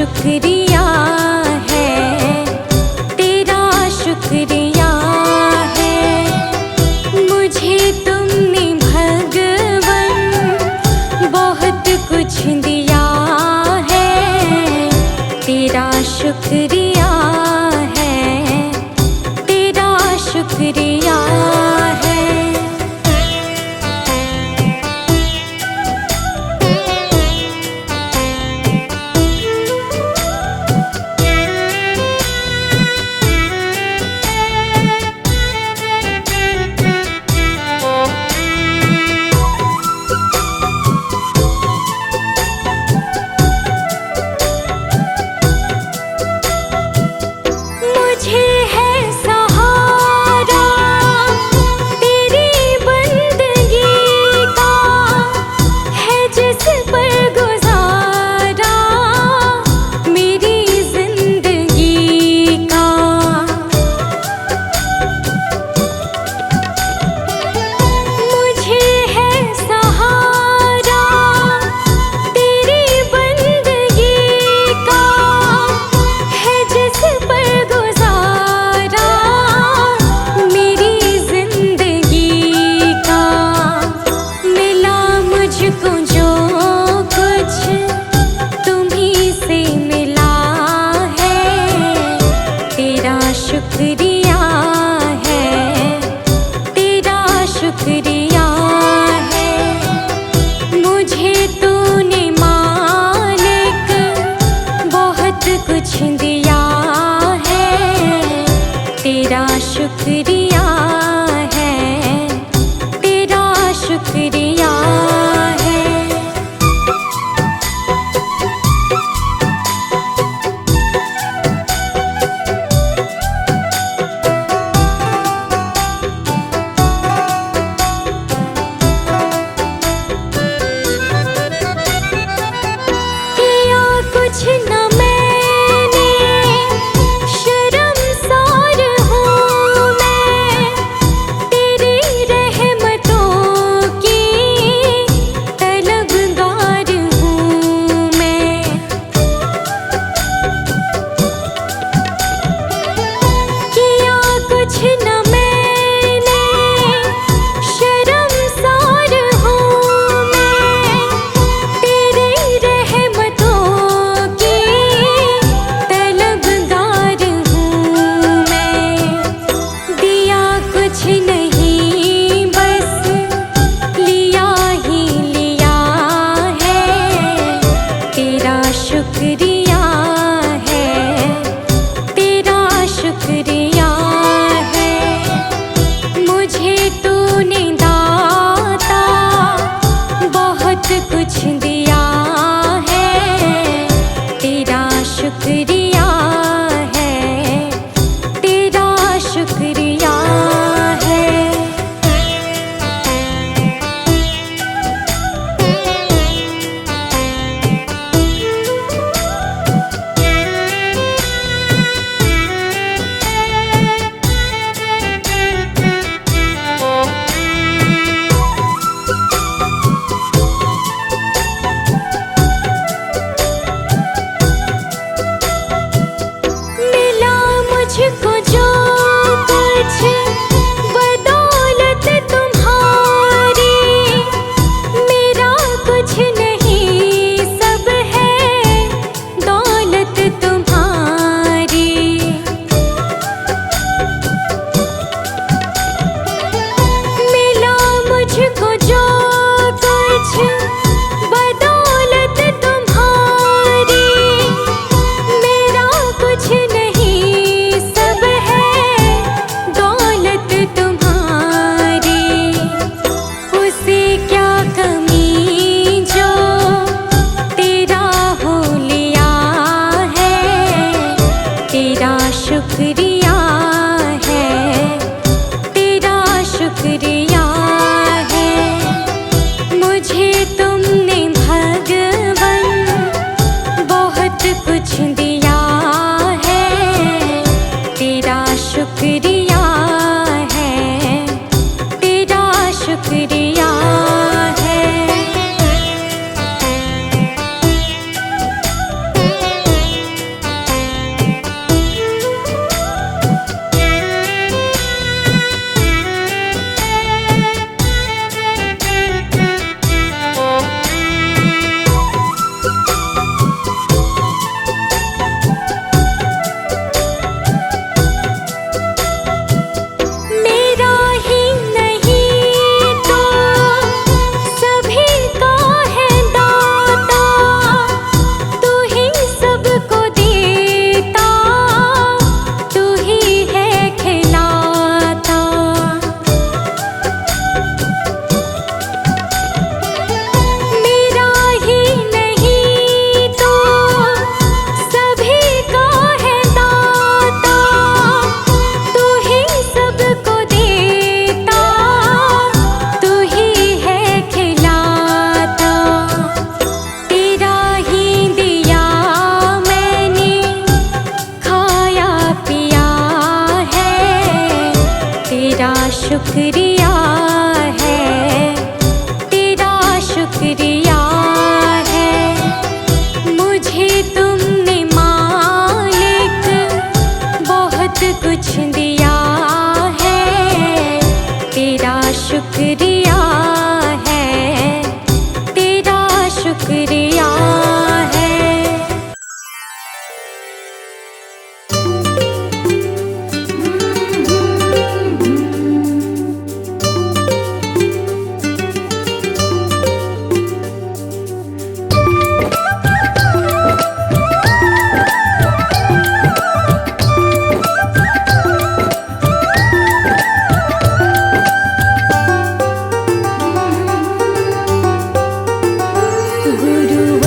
शुक्रिया है, तेरा शुक्रिया है। मुझे तुमने भगवन बहुत कुछ दिया है, तेरा शुक्रिया है, तेरा शुक्रिया है।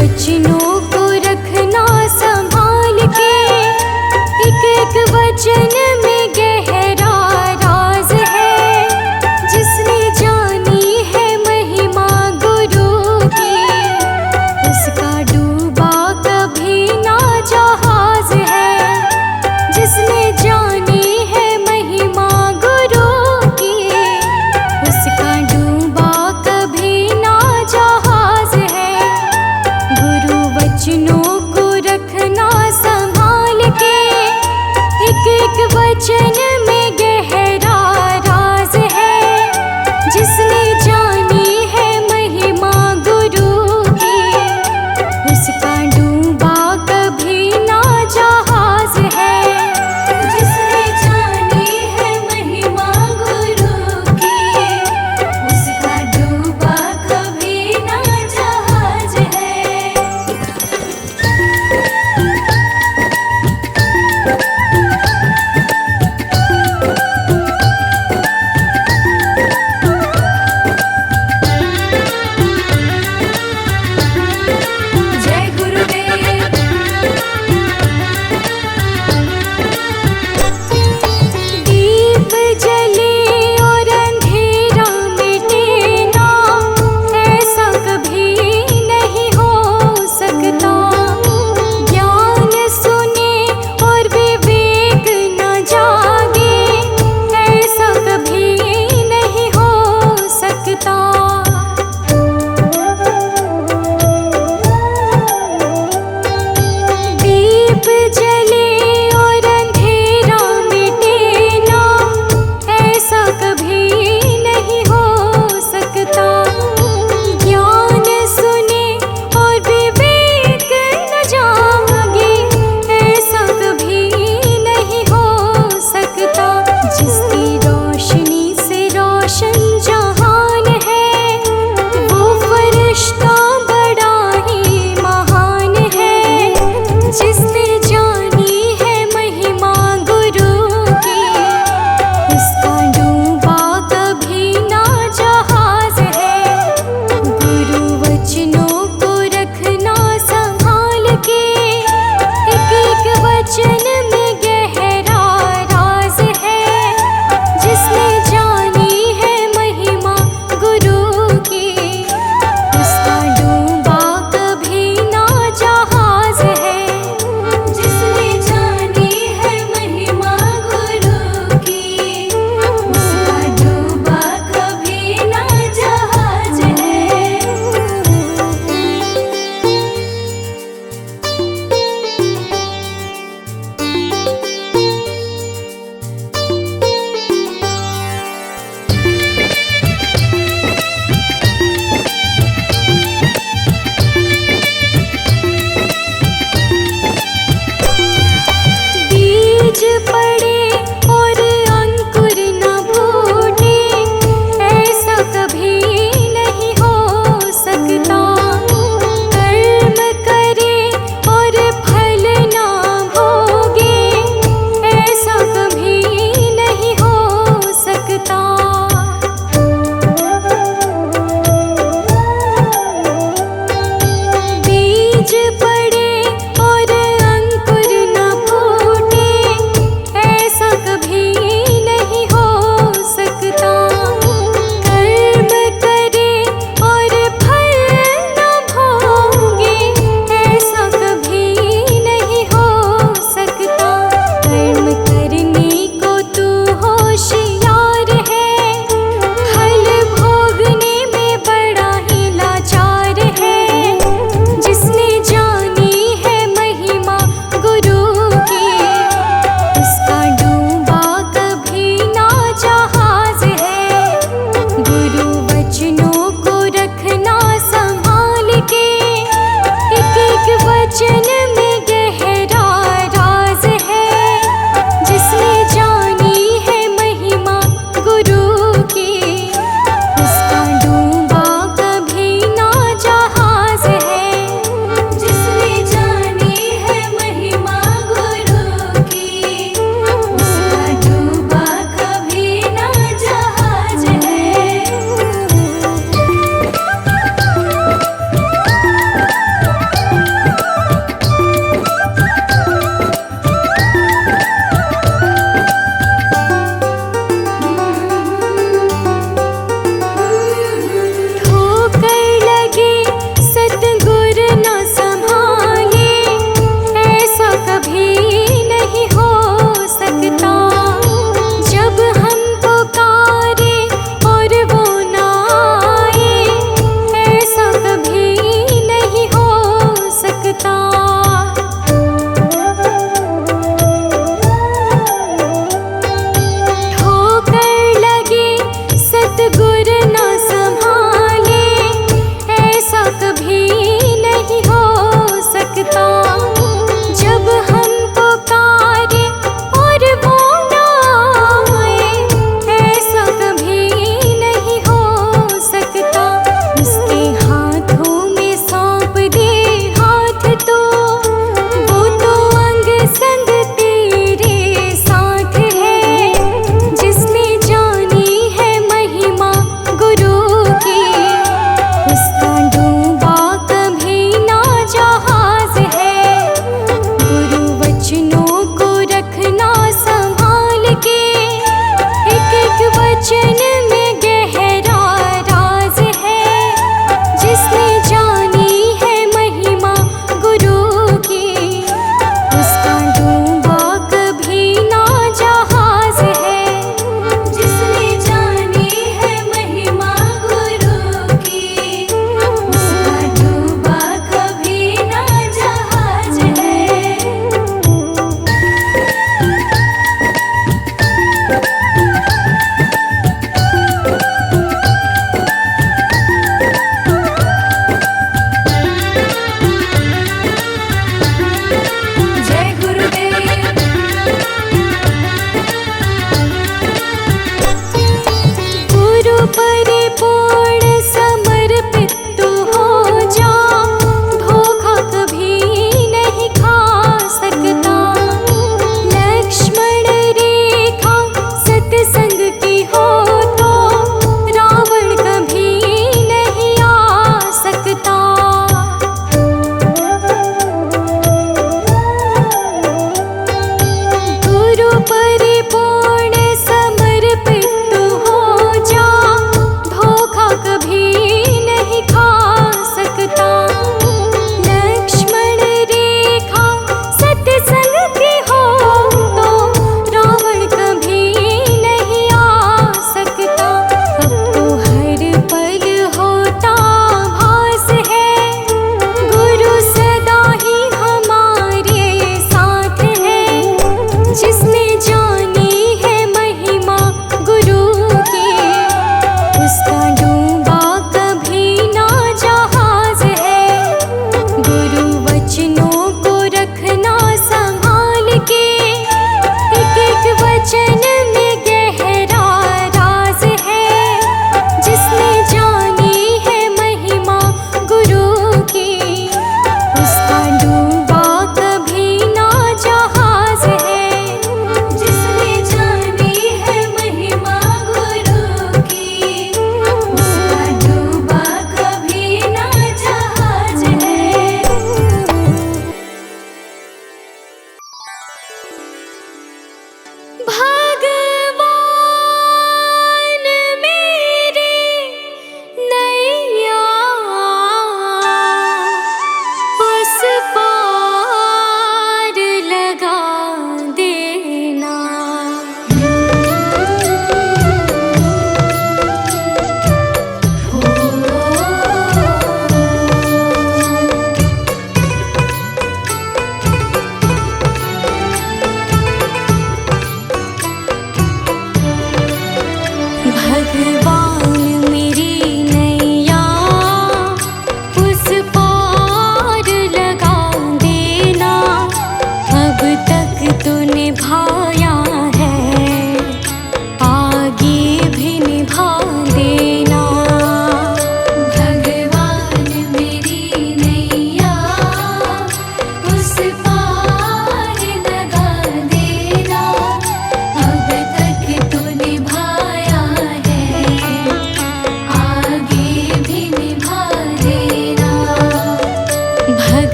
वचनों को रखना संभाल के, एक एक वचन में गहरा राज है। जिसने जानी है महिमा गुरु की, उसका डूबा कभी ना जहाज है। जिसने जानी है महिमा गुरु की, उसका डूबा कभी ना जहाज है। गुरु वचनों को रखना संभाल के, एक एक वचन में गहरा राज है। जिसने जानी है महिमा गुरु की, उसका डूबा कभी ना जहाज है। जिसने जानी है महिमा गुरु की, उसका डूबा कभी ना जहाज है।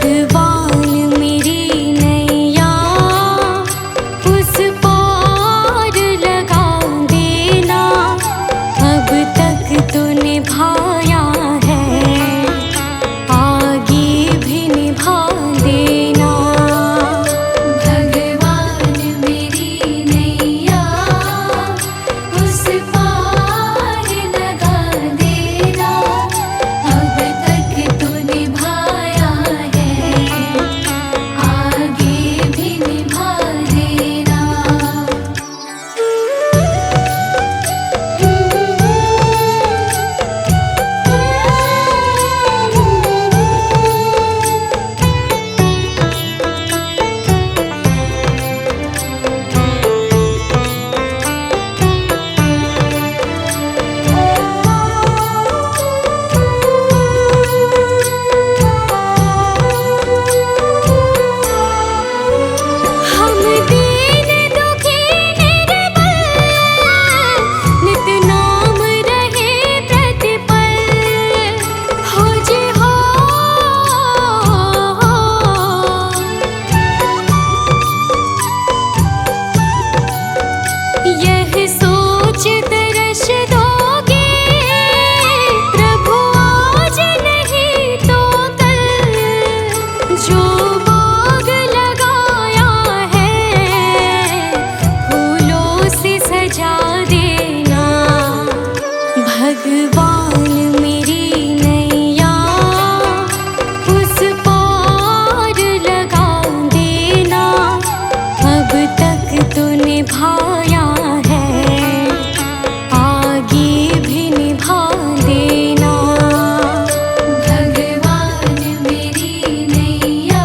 भगवान मेरी नैया उस पार लगा देना, अब तक तो निभाया है, आगे भी निभा देना। भगवान मेरी नैया उस पार लगा देना, अब तक तो निभाया है, आगे भी निभा देना। हम दीन दुखी निर्बल, नित नाम रहे प्रतिपल, हो जी हो। यह सोच तरस दोगे प्रभु आज नहीं तो कल, जो बाग लगाया है फूलों से सजा देना। भगवान मेरी नैया उस पार लगा देना, अब तक तो निभाया है, आगे भी निभा देना। भगवान मेरी नैया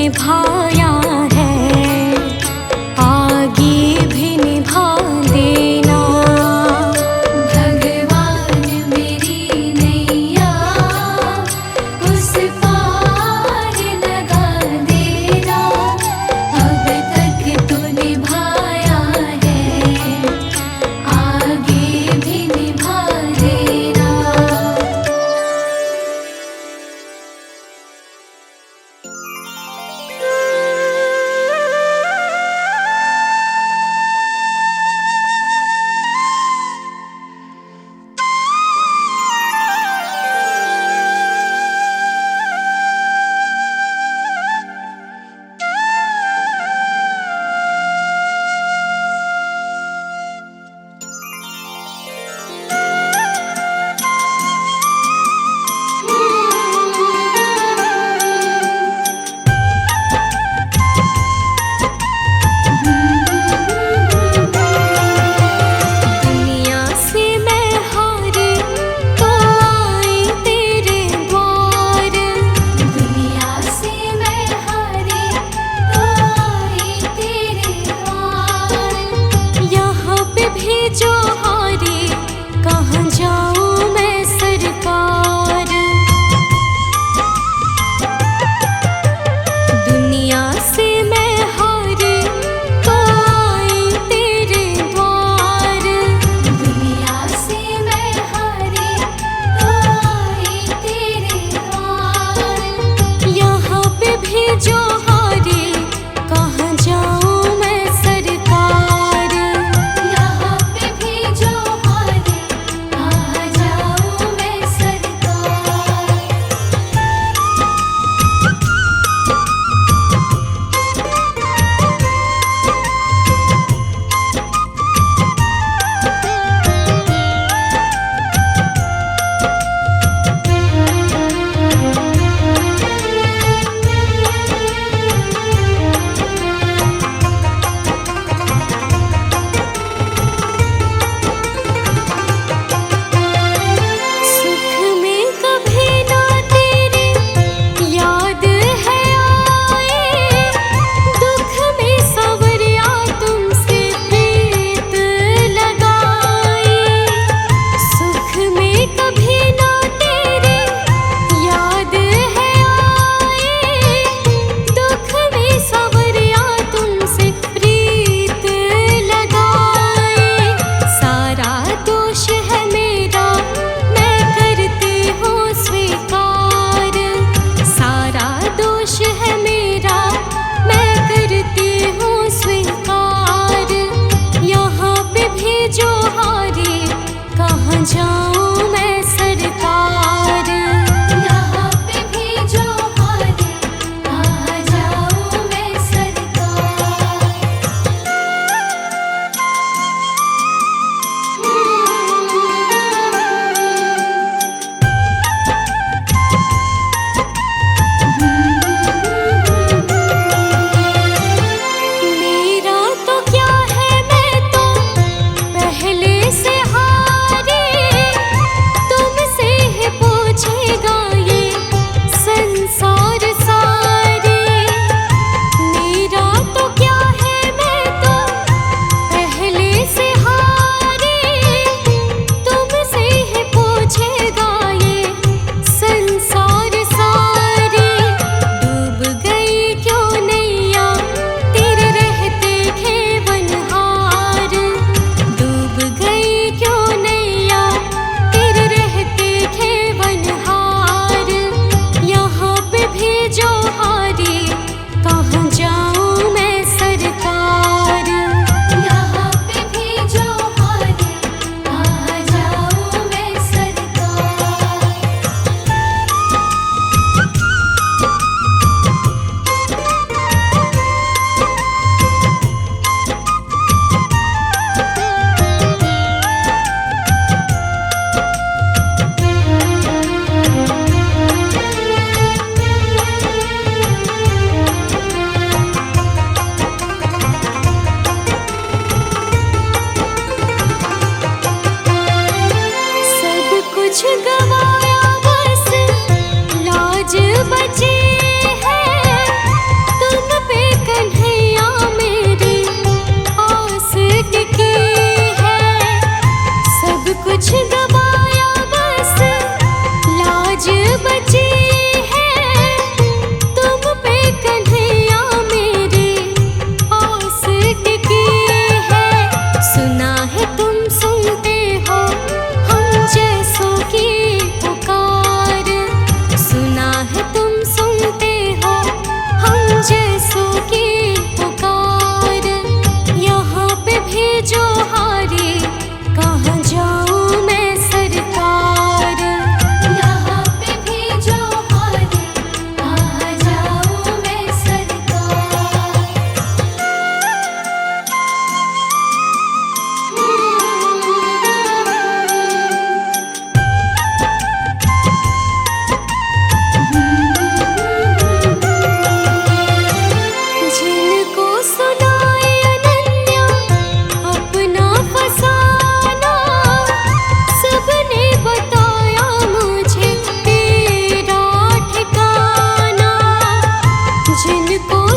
निभाया है, आगे भी निभा देना। भगवान मेरी नैया उस पार लगा देना, अब तक तो निभाया है, आगे भी निभा देना।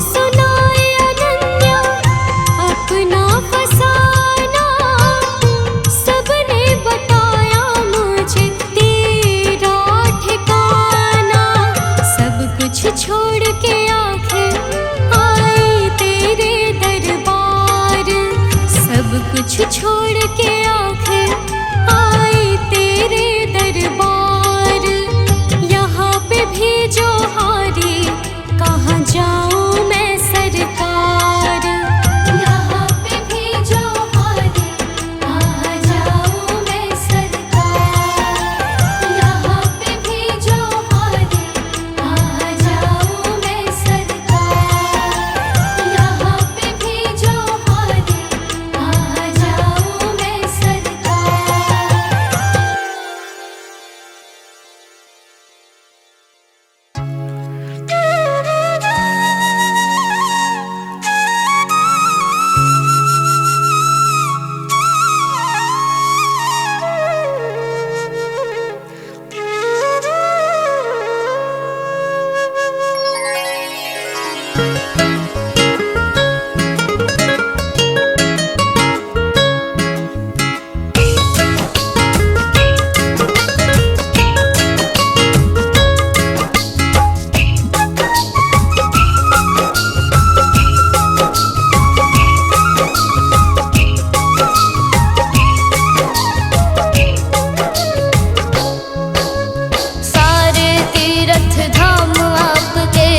सुनाए अनन्या अपना फसाना, सबने बताया मुझे तेरा ठिकाना। सब कुछ छोड़ के आखिर आई तेरे दरबार, सब कुछ छोड़ के आखिर आई तेरे दरबार। यहाँ पे भी जो हारी कहाँ जाऊँ मैं सरकार, यहाँ पे भी जो हारी कहाँ जाऊँ मैं सरकार, यहाँ पे भी जो हारी कहाँ जाऊँ मैं सरकार, यहाँ पे भी जो हारी कहाँ जाऊँ मैं सरकार। सारे तीर्थ धाम आपके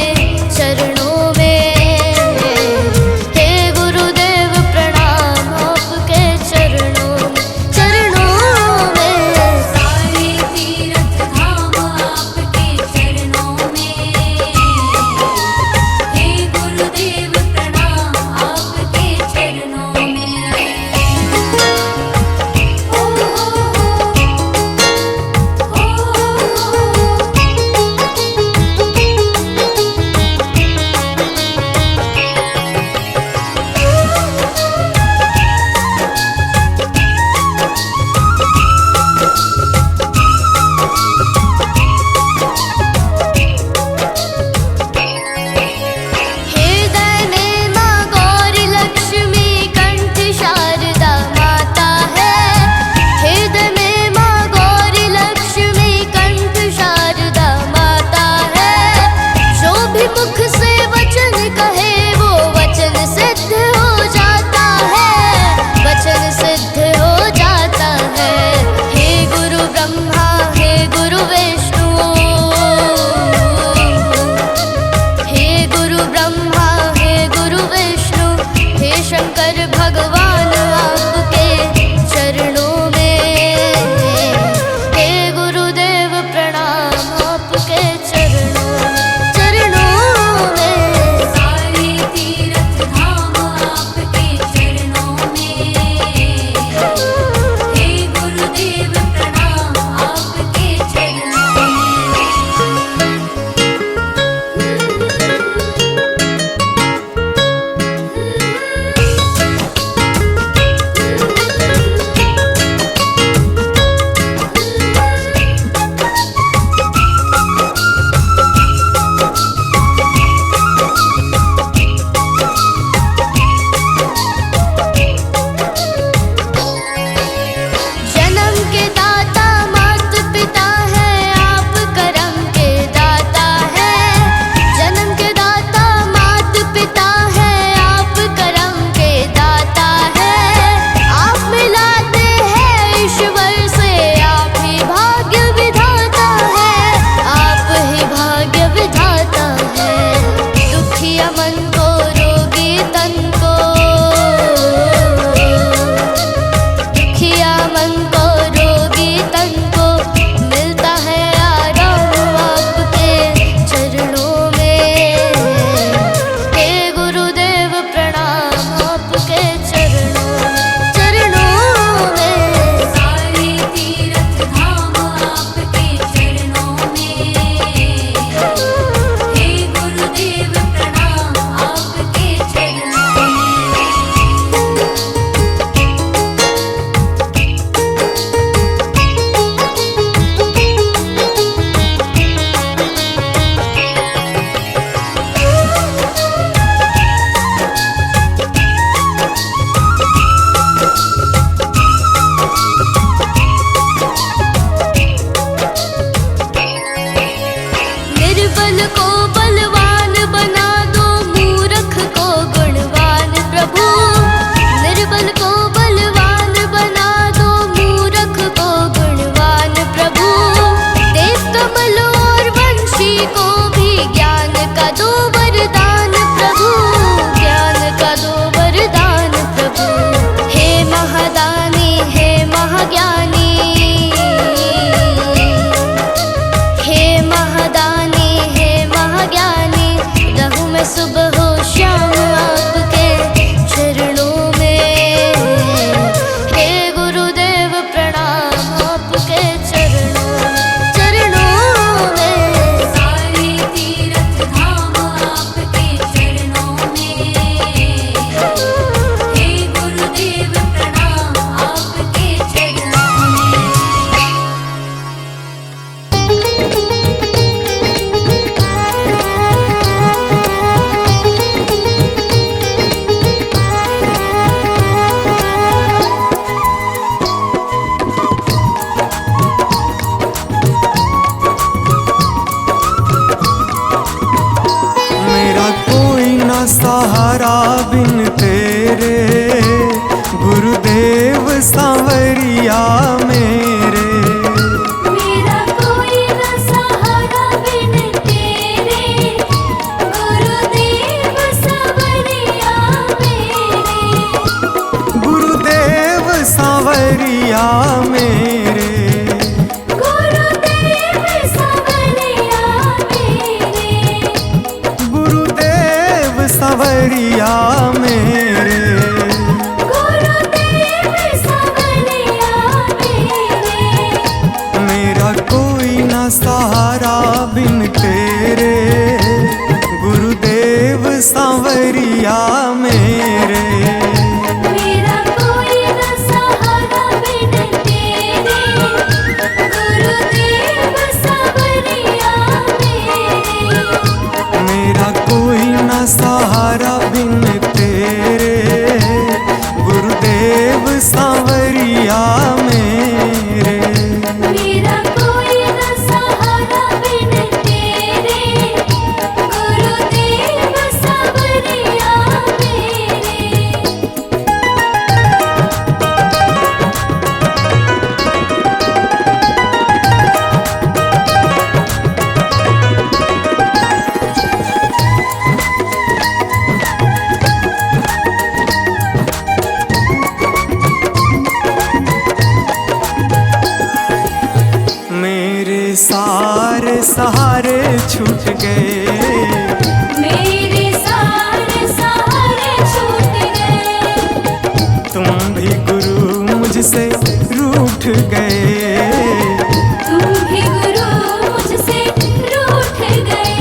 चरणों में, सांवरिया मेरे। गुरुदेव सांवरिया मेरे, मेरा कोई ना सहारा बिन तेरे, गुरुदेव सांवरिया मेरे। मेरा कोई न सहारा बिन तेरे, गुरुदेव सांवरिया मेरे। मेरा कोई ना सहारा बिन तेरे, गुरुदेव सांवरिया मेरे। मेरा कोई न सहारा बिन तेरे, गुरुदेव सांवरिया मेरे। मेरे सारे सहारे छूट गए, मेरे सारे सहारे छूट गए। तुम भी गुरु मुझसे रूठ गए। तुम भी गुरु मुझसे रूठ गए।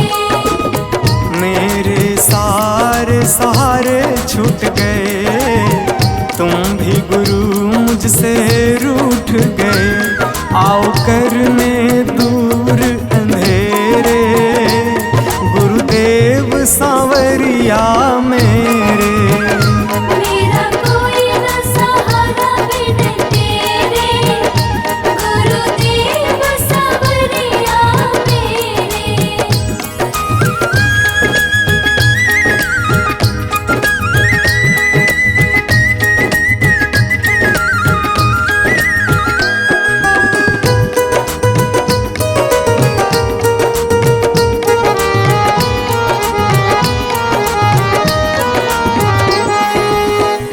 मेरे सारे सहारे छूट गए, तुम भी गुरु मुझसे रूठ गए। आओ करने दूर अंधेरे, गुरुदेव सांवरिया मेरे। मेरा कोई न सहारा बिन तेरे, गुरुदेव सांवरिया मेरे।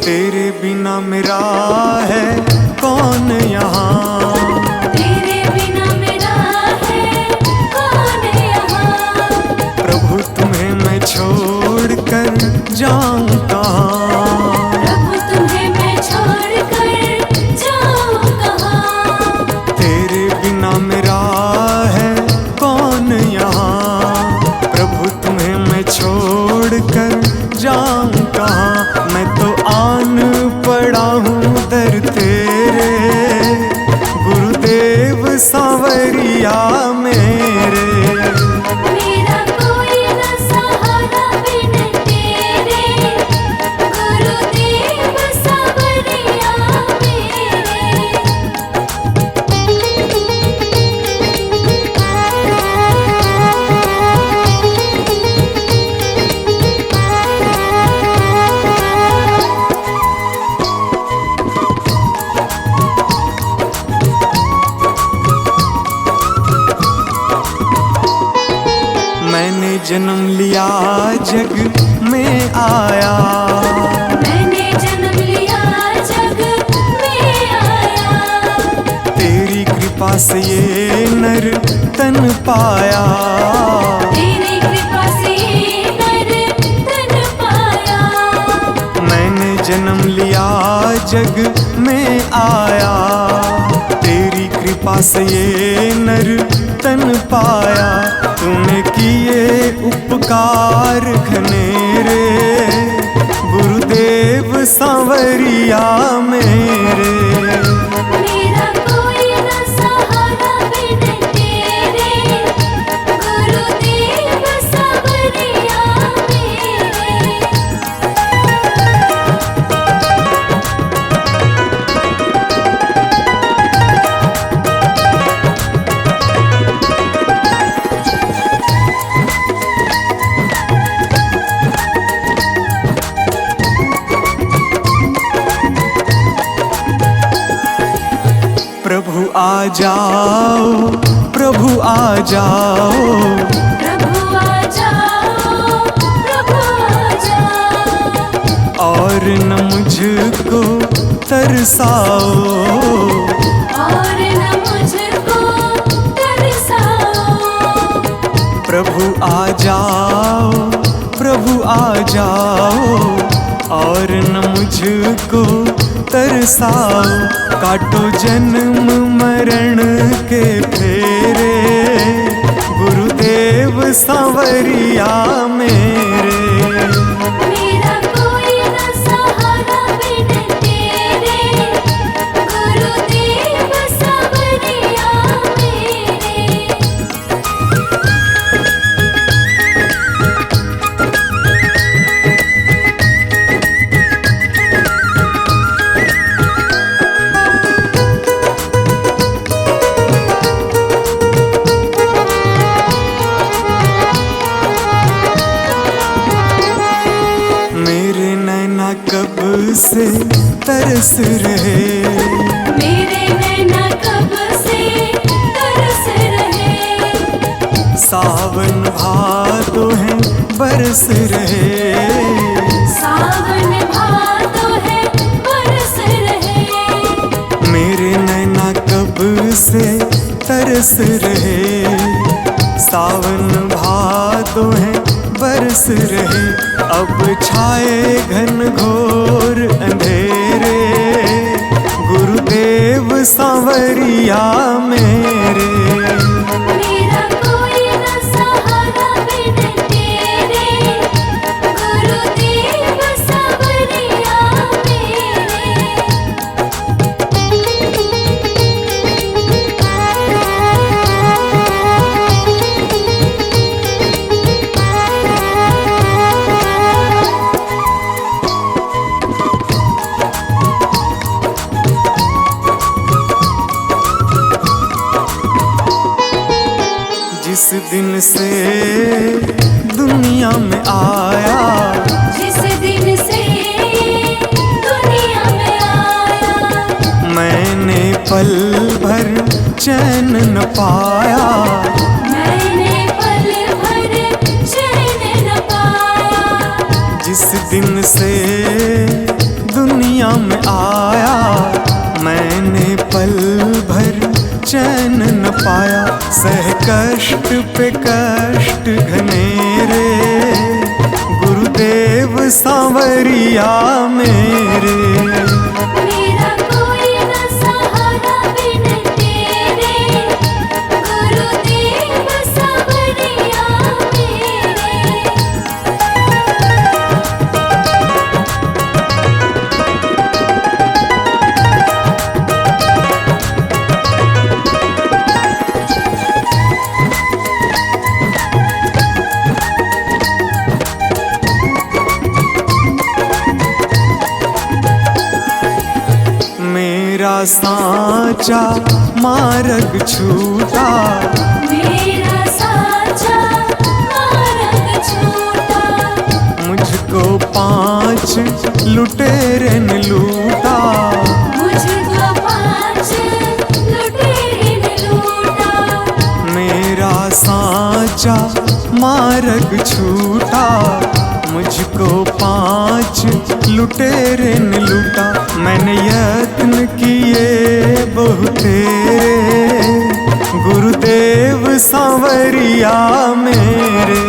तेरे बिना मेरा है कौन यहाँ, तेरे बिना मेरा है कौन यहाँ। प्रभु तुम्हें मैं छोड़ कर जाऊं कहाँ। प्रभु तुम्हें मैं छोड़ कर जाऊं कहाँ। तेरे बिना मेरा है कौन यहाँ, प्रभु तुम्हें मैं छोड़ कर जाऊं कहाँ। मैं तो आन पड़ा हूँ दर तेरे, गुरुदेव सांवरिया मेरे। मेरा कोई न सहारा बिन तेरे, गुरुदेव सांवरिया मैंने जन्म लिया जग में आया, मैंने जन्म लिया जग में आया। तेरी कृपा से ये नर तन पाया। तेरी कृपा से नर तन पाया। मैंने जन्म लिया जग में आया, तेरी कृपा से ये नर तन पाया। तूने किए उपकार घनेरे, गुरुदेव सांवरिया मेरे। मेरा कोई न सहारा बिन तेरे, गुरुदेव सांवरिया मेरे। प्रभु आ जाओ, प्रभु आ जाओ, प्रभु आ जाओ, प्रभु आ जाओ। और न मुझको तरसाओ, और न मुझको तरसाओ। प्रभु आ जाओ, प्रभु आ जाओ और न मुझको तरसाओ। काटो जन्म मरण के फेरे, गुरुदेव सांवरिया मेरे। मेरा कोई न सहारा बिन तेरे, गुरुदेव सांवरिया मेरे। मेरे नैना कब से तरस रहे, मेरे नैना कब से तरस रहे। सावन भादो है बरस रहे। सावन भादो है बरस रहे। मेरे नैना कब से तरस रहे, सावन भादो है बरस रहे। अब छाए घन घोर अंधेरे, गुरुदेव सांवरिया मेरे। मेरा कोई न सहारा बिन तेरे, गुरुदेव सांवरिया जिस दिन से दुनिया में आया, जिस दिन से दुनिया में आया। मैंने पल भर चैन न पाया। मैंने पल भर चैन न पाया। जिस दिन से दुनिया में आया, मैंने पल भर चैन न पाया। सह कष्ट पे कष्ट घनेरे, गुरुदेव सांवरिया मेरे। मेरा कोई न सहारा बिन तेरे, गुरुदेव सांवरिया मेरे। मेरा साचा मार्ग छूटा, मेरा साचा मार्ग छूटा। मुझको 5 लुटेरे ने लूटा। मुझको 5 लुटेरे ने लूटा। मेरा साचा मार्ग छूटा, मुझको 5 लुटेरे ने लूटा। मैंने यत्न किए बहुतेरे, गुरुदेव सांवरिया मेरे।